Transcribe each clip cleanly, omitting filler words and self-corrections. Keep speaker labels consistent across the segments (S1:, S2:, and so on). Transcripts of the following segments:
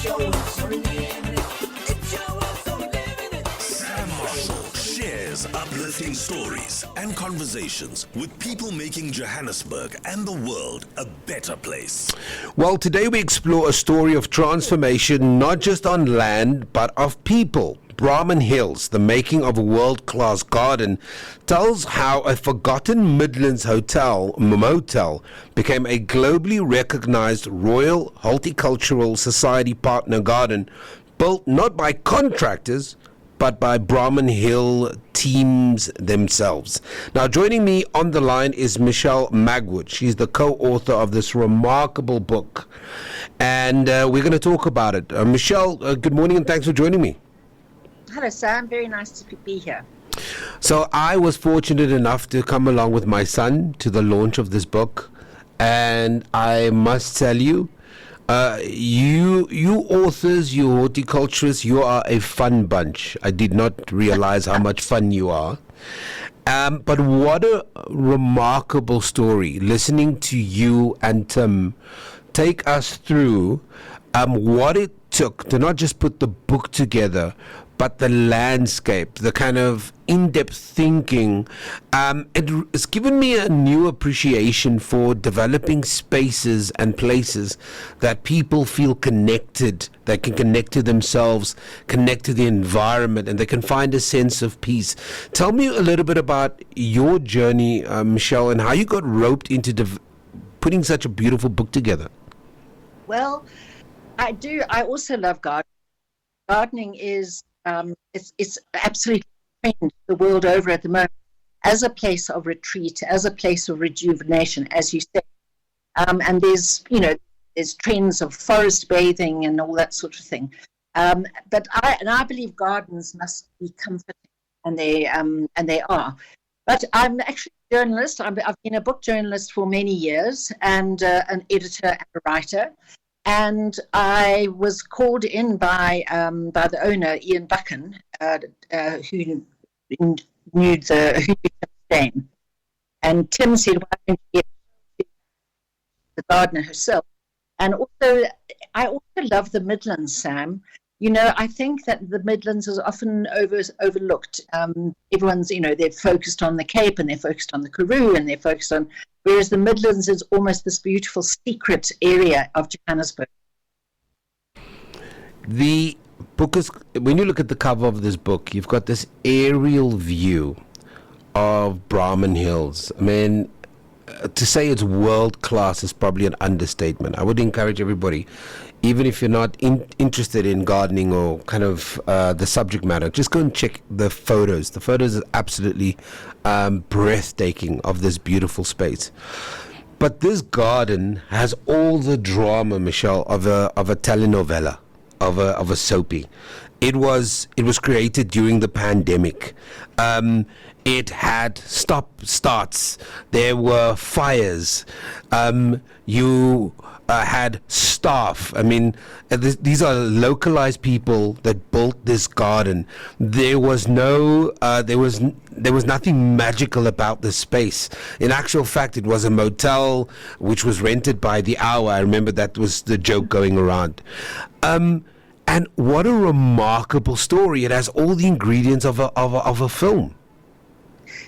S1: Samm Marshall shares uplifting stories and conversations with people making Johannesburg and the world a better place.
S2: Well, today we explore a story of transformation, not just on land, but of people. Brahman Hills, the making of a world-class garden, tells how a forgotten Midlands motel became a globally recognized Royal Horticultural Society partner garden, built not by contractors, but by Brahman Hill teams themselves. Now, joining me on the line is Michele Magwood. She's the co-author of this remarkable book, and we're going to talk about it. Michele, good morning and thanks for joining me.
S3: Hello, Sam. Very nice to be here.
S2: So I was fortunate enough to come along with my son to the launch of this book, and I must tell you, you authors, you horticulturists, you are a fun bunch. I did not realize how much fun you are. But what a remarkable story, listening to you and Tim take us through what it took to not just put the book together, but the landscape, the kind of in-depth thinking. It's given me a new appreciation for developing spaces and places that people feel connected, that can connect to themselves, connect to the environment, and they can find a sense of peace. Tell me a little bit about your journey, Michele, and how you got roped into putting such a beautiful book together.
S3: Well, I do. I also love gardening. Gardening is it's absolutely trend the world over at the moment as a place of retreat, as a place of rejuvenation, as you say. And there's trends of forest bathing and all that sort of thing. But I believe gardens must be comforting, and they are. But I'm actually a journalist. I've been a book journalist for many years, and an editor and a writer. And I was called in by the owner, Ian Buchan, who knew Tim Stain. And Tim said, "Why don't you get the gardener herself?" And also, I also love the Midlands, Sam. You know, I think that the Midlands is often overlooked. Everyone's, they're focused on the Cape and they're focused on the Karoo and they're focused on, whereas the Midlands is almost this beautiful secret area of Johannesburg.
S2: The book is, when you look at the cover of this book, you've got this aerial view of Brahman Hills. I mean, to say it's world class is probably an understatement. I would encourage everybody, even if you're not interested in gardening or kind of the subject matter, just go and check the photos. The photos are absolutely breathtaking of this beautiful space. But this garden has all the drama, Michele, of a telenovela, of a soapy. It was created during the pandemic. It had stop-starts. There were fires. You had staff. I mean, these are localized people that built this garden. There was nothing magical about this space. In actual fact, it was a motel which was rented by the hour. I remember that was the joke going around. And what a remarkable story! It has all the ingredients of a film.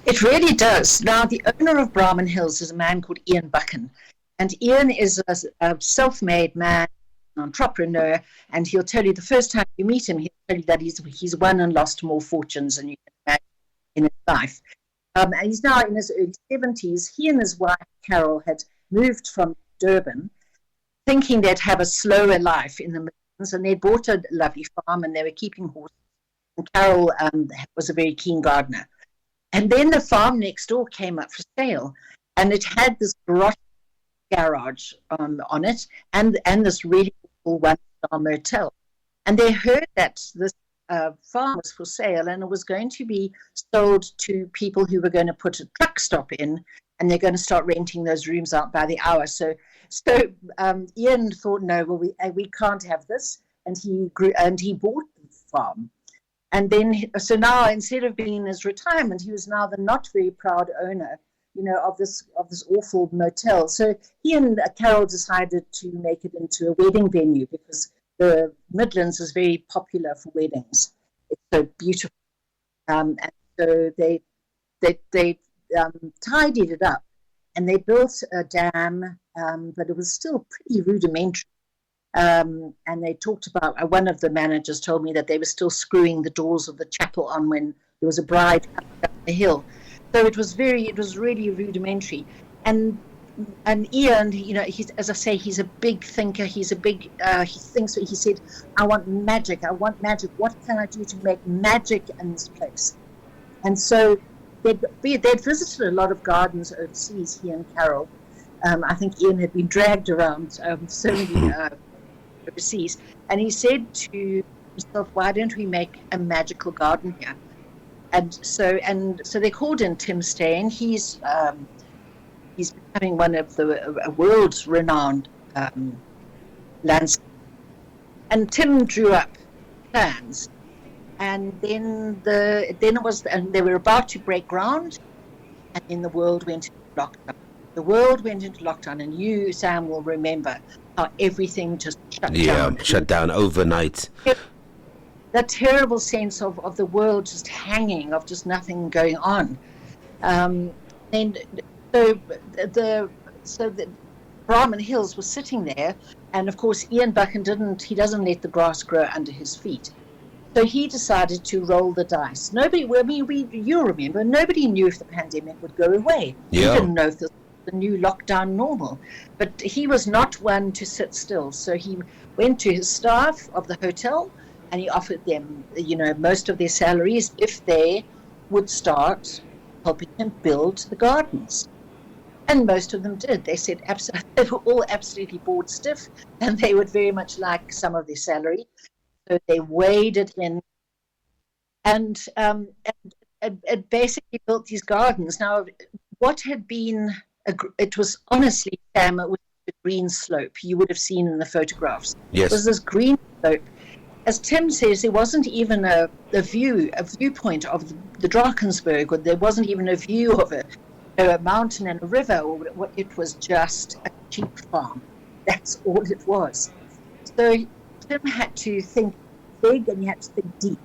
S3: It really does. Now, the owner of Brahman Hills is a man called Ian Buchan. And Ian is a self-made man, an entrepreneur, and he'll tell you the first time you meet him, he'll tell you that he's won and lost more fortunes than you can imagine in his life. And he's now in his early 70s. He and his wife, Carol, had moved from Durban, thinking they'd have a slower life in the Midlands, and they bought a lovely farm, and they were keeping horses. And Carol was a very keen gardener. And then the farm next door came up for sale, and it had this garage on it, and this really cool one-star motel. And they heard that this farm was for sale, and it was going to be sold to people who were going to put a truck stop in, and they're going to start renting those rooms out by the hour. So Ian thought, no, well, we can't have this, and he bought the farm. And then, so now, instead of being in his retirement, he was now the not very proud owner, of this awful motel. So he and Carol decided to make it into a wedding venue, because the Midlands is very popular for weddings. It's so beautiful. And so they tidied it up, and they built a dam, but it was still pretty rudimentary. And they talked about, one of the managers told me that they were still screwing the doors of the chapel on when there was a bride coming up the hill. So it was really rudimentary. And Ian, as I say, he's a big thinker. He thinks, he said, I want magic. What can I do to make magic in this place? And so they'd visited a lot of gardens overseas, he and Carol. I think Ian had been dragged around so many overseas. And he said to himself, why don't we make a magical garden here? And so they called in Tim Stain. He's becoming one of the world-renowned landscape. And Tim drew up plans, and then they were about to break ground, and then the world went into lockdown. The world went into lockdown, and you, Sam, will remember how everything just shut down.
S2: Yeah, shut down overnight.
S3: That terrible sense of the world just hanging, of just nothing going on. And so the Brahman Hills was sitting there, and of course Ian Buchan doesn't let the grass grow under his feet. So he decided to roll the dice. You remember, nobody knew if the pandemic would go away.
S2: Yeah.
S3: We didn't know if this was the new lockdown normal. But he was not one to sit still. So he went to his staff of the hotel, and he offered them, most of their salaries if they would start helping him build the gardens. And most of them did. They said they were all absolutely bored stiff, and they would very much like some of their salary. So they waded in and basically built these gardens. Now, what had been, it was honestly, Sam, it was a green slope you would have seen in the photographs.
S2: Yes.
S3: It was this green slope. As Tim says, there wasn't even a viewpoint of the Drakensberg, or there wasn't even a view of a mountain and a river. It was just a sheep farm. That's all it was. So Tim had to think big, and he had to think deep.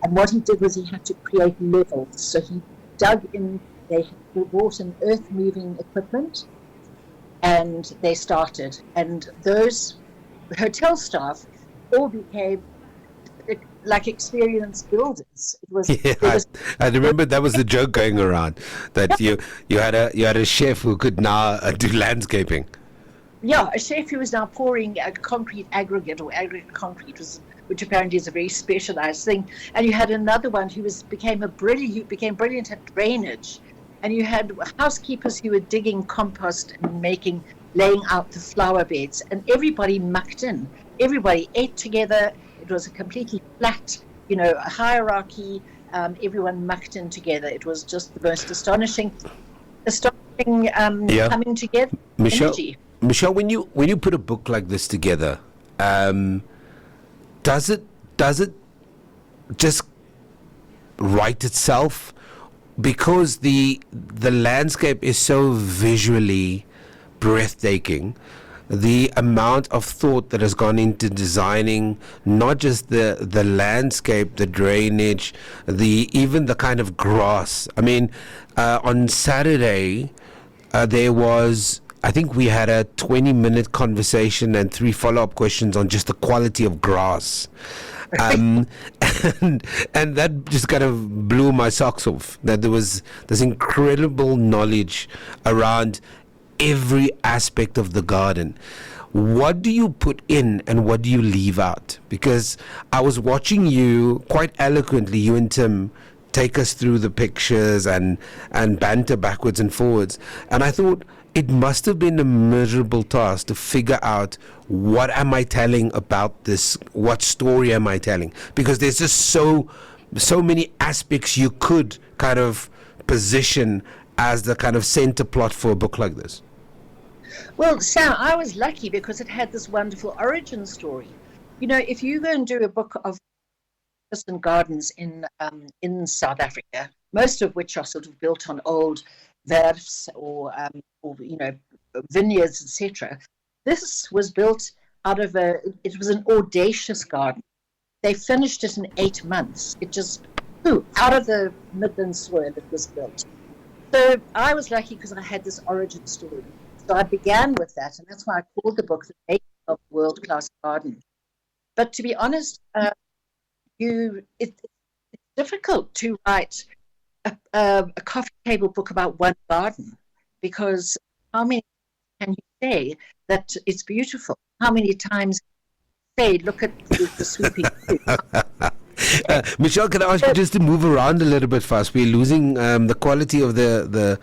S3: And what he did was he had to create levels. So he dug in, they brought in earth-moving equipment, and they started. And those hotel staff all became like experienced builders.
S2: I remember that was the joke going around, that you had a chef who could now do landscaping.
S3: Yeah, a chef who was now pouring a concrete aggregate or aggregate concrete, which apparently is a very specialized thing. And you had another one who became brilliant at drainage. And you had housekeepers who were digging compost and laying out the flower beds. And everybody mucked in. Everybody ate together. It was a completely flat, hierarchy. Everyone mucked in together. It was just the most astonishing coming together.
S2: Michelle, when you put a book like this together, does it just write itself? Because the landscape is so visually breathtaking. The amount of thought that has gone into designing not just the landscape, the drainage, even the kind of grass. I mean, on Saturday there was, I think we had a 20-minute conversation and 3 follow-up questions on just the quality of grass. And that just kind of blew my socks off, that there was this incredible knowledge around every aspect of the garden. What do you put in and what do you leave out? Because I was watching you quite eloquently, you and Tim, take us through the pictures and banter backwards and forwards, and I thought it must have been a miserable task to figure out, what am I telling about this? What story am I telling? Because there's just so many aspects you could kind of position as the kind of center plot for a book like this.
S3: Well, Sam, I was lucky because it had this wonderful origin story. If you go and do a book of gardens in South Africa, most of which are sort of built on old verfs or vineyards, etc. This was built it was an audacious garden. They finished it in 8 months. It just flew out of the Midlands soil it was built. So I was lucky because I had this origin story. So I began with that, and that's why I called the book The Making of a World-Class Garden. But to be honest, it's difficult to write a coffee table book about one garden, because how many can you say that it's beautiful? How many times say, look at the sweeping view?
S2: Michelle, can I ask you just to move around a little bit fast? We're losing the quality of the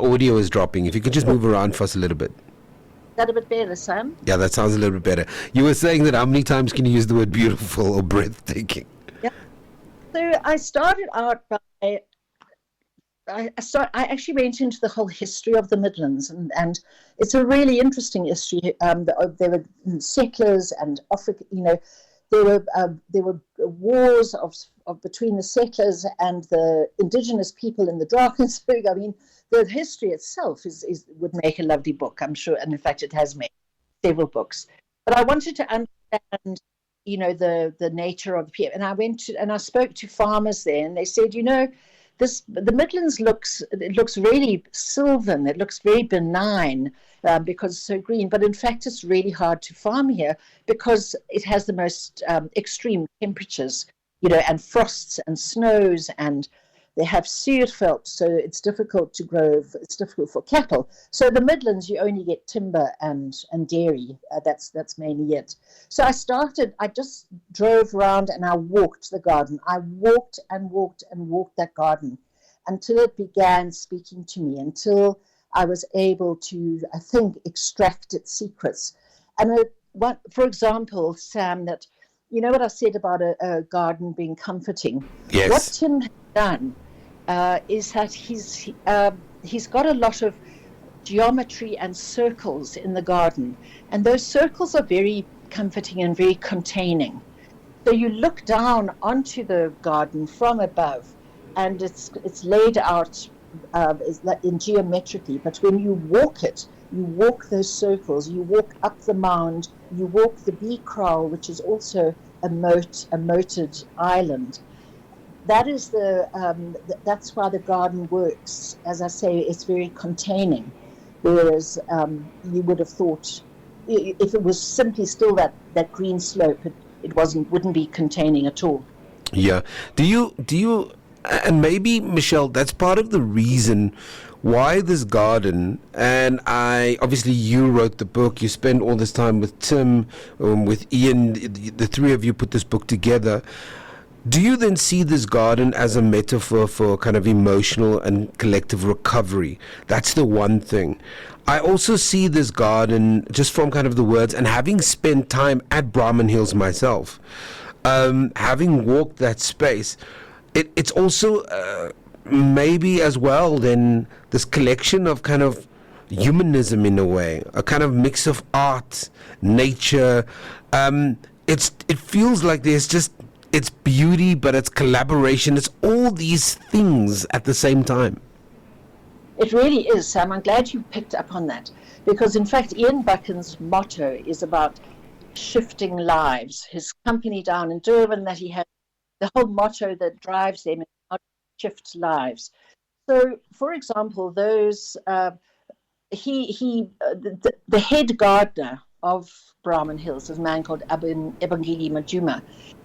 S2: audio is dropping. If you could just move around for us a little bit.
S3: Is that a bit better, Sam?
S2: Yeah, that sounds a little bit better. You were saying that how many times can you use the word beautiful or breathtaking?
S3: Yeah. So I started out by I actually went into the whole history of the Midlands, and it's a really interesting history. There were settlers and Africa. There were wars of between the settlers and the indigenous people in the Drakensberg. I mean, the history itself would make a lovely book, I'm sure, and in fact, it has made several books. But I wanted to understand, the nature of the people, and I went and I spoke to farmers there, and they said, the Midlands looks really sylvan. It looks very benign because it's so green. But in fact, it's really hard to farm here because it has the most extreme temperatures, and frosts and snows, and they have searfelt, so it's difficult to grow. It's difficult for cattle. So the Midlands, you only get timber and dairy. That's mainly it. So I just drove around and I walked the garden. I walked and walked and walked that garden until it began speaking to me, until I was able to, I think, extract its secrets. And for example, Sam, that what I said about a garden being comforting.
S2: Yes.
S3: What Tim has done is that he's got a lot of geometry and circles in the garden, and those circles are very comforting and very containing. So you look down onto the garden from above, and it's laid out in geometrically. But when you walk it, you walk those circles, you walk up the mound, you walk the bee kraal, which is also a moated island. That is that's why the garden works. As I say, it's very containing, whereas you would have thought if it was simply still that green slope, it wouldn't be containing at all.
S2: Yeah. Do you? And maybe, Michelle, that's part of the reason why this garden, and obviously you wrote the book, you spent all this time with Tim, with Ian, the three of you put this book together. Do you then see this garden as a metaphor for kind of emotional and collective recovery? That's the one thing. I also see this garden just from kind of the words, and having spent time at Brahman Hills myself, having walked that space, it's also maybe as well then this collection of kind of humanism in a way, a kind of mix of art, nature. It feels like it's beauty, but it's collaboration. It's all these things at the same time.
S3: It really is, Sam. I'm glad you picked up on that, because in fact, Ian Buchan's motto is about shifting lives. His company down in Durban that he had, the whole motto that drives them is how to shift lives. So, for example, the head gardener of Brahman Hills is a man called Ebangeli Majuma.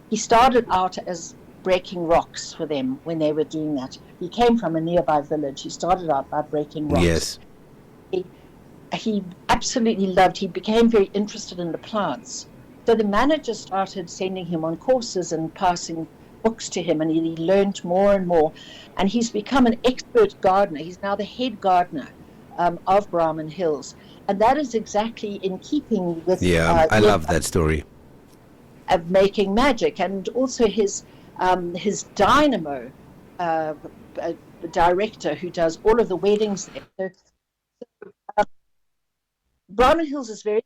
S3: He started out as breaking rocks for them when they were doing that. He came from a nearby village. He started out by breaking rocks.
S2: Yes.
S3: He absolutely loved, he became very interested in the plants. So the manager started sending him on courses and passing books to him, and he learned more and more. And he's become an expert gardener. He's now the head gardener of Brahman Hills. And that is exactly in keeping with...
S2: Yeah, I love that story.
S3: Of making magic, and also his dynamo director who does all of the weddings there. So, Brahman Hills is very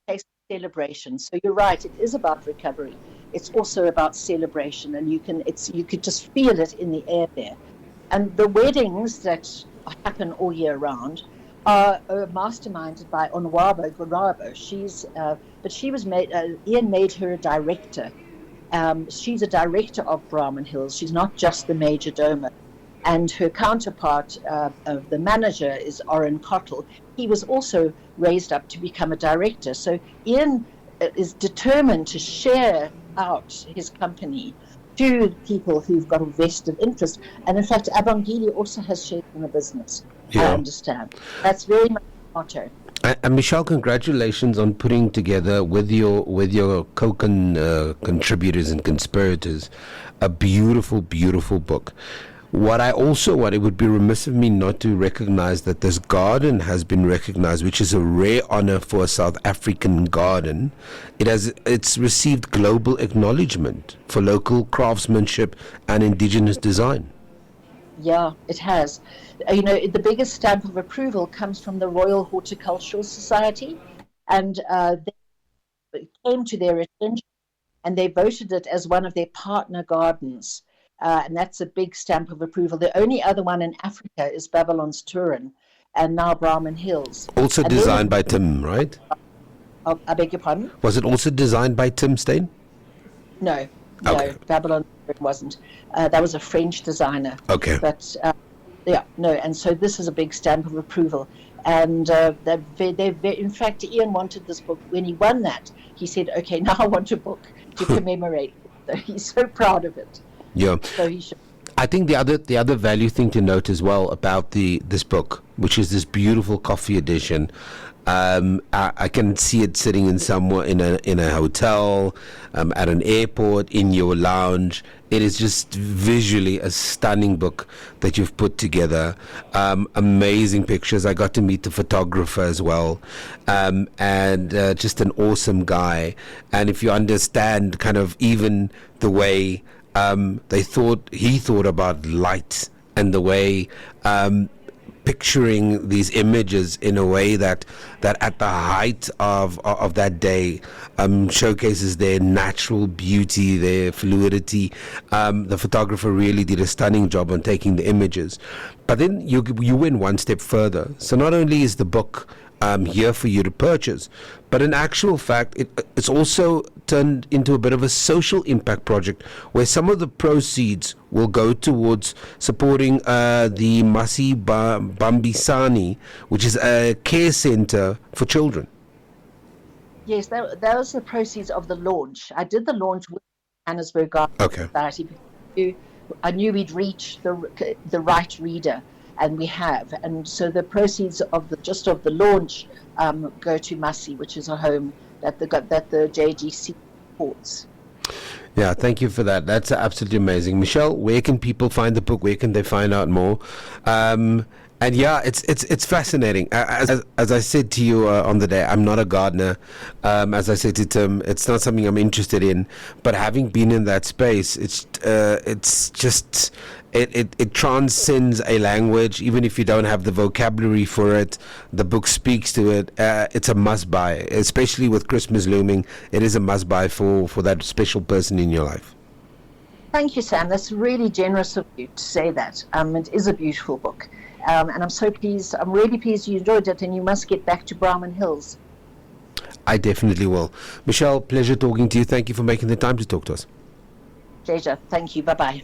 S3: place of celebration. So you're right, it is about recovery. It's also about celebration, and you could just feel it in the air there. And the weddings that happen all year round masterminded by Onwabo Garabo. But she was made. Ian made her a director. She's a director of Brahman Hills. She's not just the major domo. And her counterpart, the manager, is Oren Cottle. He was also raised up to become a director. So Ian is determined to share out his company to people who've got a vested interest. And in fact, Abangili also has shares in the business.
S2: Yeah.
S3: I understand. That's very much the motto.
S2: And Michelle, congratulations on putting together with your contributors and conspirators a beautiful, beautiful book. What I also want, it would be remiss of me not to recognize that this garden has been recognized, which is a rare honor for a South African garden. It's received global acknowledgement for local craftsmanship and indigenous design.
S3: Yeah, it has. The biggest stamp of approval comes from the Royal Horticultural Society, and they came to their attention and they voted it as one of their partner gardens. And that's a big stamp of approval. The only other one in Africa is Babylon's Turin, and now Brahman Hills.
S2: Also designed by Tim, right?
S3: I beg your pardon?
S2: Was it also designed by Tim Stein?
S3: No,
S2: Okay.
S3: Babylon wasn't. That was a French designer.
S2: Okay.
S3: But no. And so this is a big stamp of approval. And in fact, Ian wanted this book. When he won that, he said, "Okay, now I want a book to commemorate." So he's so proud of it.
S2: Yeah.
S3: So he should.
S2: I think the other value thing to note as well about this book, which is this beautiful coffee edition. I can see it sitting in somewhere in a hotel, at an airport, in your lounge. It is just visually a stunning book that you've put together. Amazing pictures. I got to meet the photographer as well, and just an awesome guy. And if you understand kind of even the way he thought about light and the way picturing these images in a way that at the height of that day showcases their natural beauty, their fluidity. The photographer really did a stunning job on taking the images. But then you went one step further. So not only is the book here for you to purchase, but in actual fact it's also turned into a bit of a social impact project where some of the proceeds will go towards supporting the Masi Bambisani, which is a care center for children.
S3: Yes, that was the proceeds of the launch. I did the launch with Johannesburg Garden Society because I knew we'd reach the right reader. And we have, and so the proceeds of the launch go to Masi, which is a home that the JGC supports.
S2: Yeah, thank you for that. That's absolutely amazing. Michelle, where can people find the book? Where can they find out more? And yeah, it's fascinating. As I said to you on the day, I'm not a gardener. As I said to Tim, it's not something I'm interested in. But having been in that space, it's just. It transcends a language. Even if you don't have the vocabulary for it, the book speaks to it. It's a must-buy, especially with Christmas looming. It is a must-buy for that special person in your life.
S3: Thank you, Sam. That's really generous of you to say that. It is a beautiful book. And I'm so pleased. I'm really pleased you enjoyed it, and you must get back to Brahman Hills.
S2: I definitely will. Michelle, pleasure talking to you. Thank you for making the time to talk to us.
S3: Pleasure. Thank you. Bye-bye.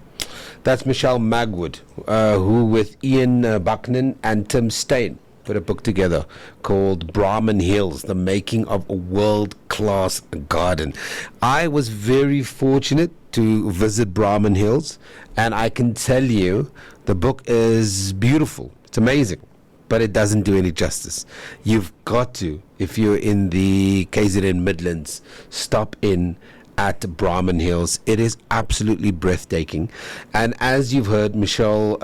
S2: That's Michele Magwood, who with Ian Bucknan and Tim Stein put a book together called Brahman Hills, The Making of a World-Class Garden. I was very fortunate to visit Brahman Hills, and I can tell you the book is beautiful. It's amazing, but it doesn't do any justice. You've got to, if you're in the KZN Midlands, stop in at Brahman Hills. It is absolutely breathtaking. And as you've heard Michelle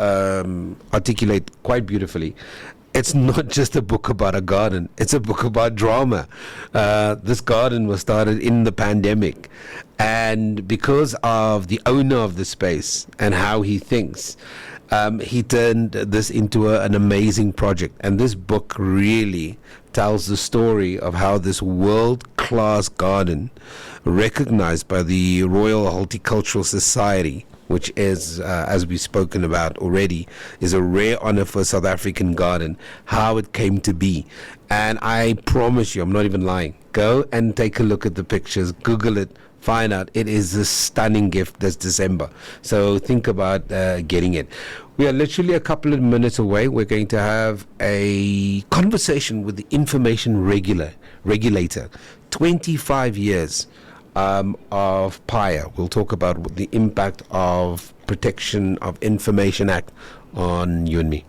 S2: articulate quite beautifully, it's not just a book about a garden, it's a book about drama. This garden was started in the pandemic, and because of the owner of the space and how he thinks, he turned this into an amazing project. And this book really tells the story of how this world-class garden, recognized by the Royal Horticultural Society, which is, as we've spoken about already, is a rare honor for a South African garden, how it came to be. And I promise you, I'm not even lying, go and take a look at the pictures, Google it, find out. It is a stunning gift this December. So think about getting it. We are literally a couple of minutes away. We're going to have a conversation with the information regulator. 25 years of PIA. We'll talk about the impact of Protection of Information Act on you and me.